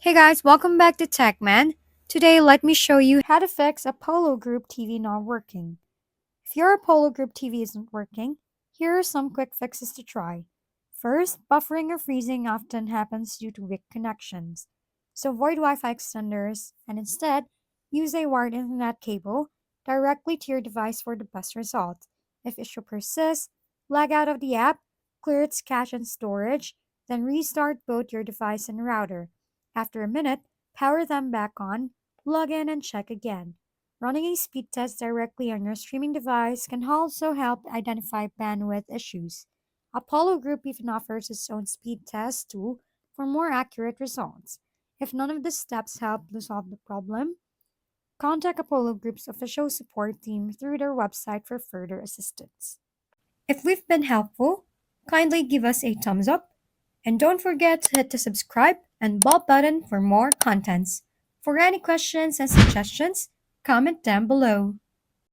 Hey guys, welcome back to TechMan. Today, let me show you how to fix a Polo Group TV not working. If your Apollo Group TV isn't working, here are some quick fixes to try. First, buffering or freezing often happens due to weak connections. So avoid Wi-Fi extenders and instead use a wired internet cable directly to your device for the best result. If issue persists, log out of the app, clear its cache and storage, then restart both your device and router. After a minute, power them back on, log in and check again. Running a speed test directly on your streaming device can also help identify bandwidth issues. Apollo Group even offers its own speed test tool for more accurate results. If none of the steps help to solve the problem, contact Apollo Group's official support team through their website for further assistance. If we've been helpful, kindly give us a thumbs up and don't forget to hit the subscribe and bell button for more contents. For any questions and suggestions, comment down below.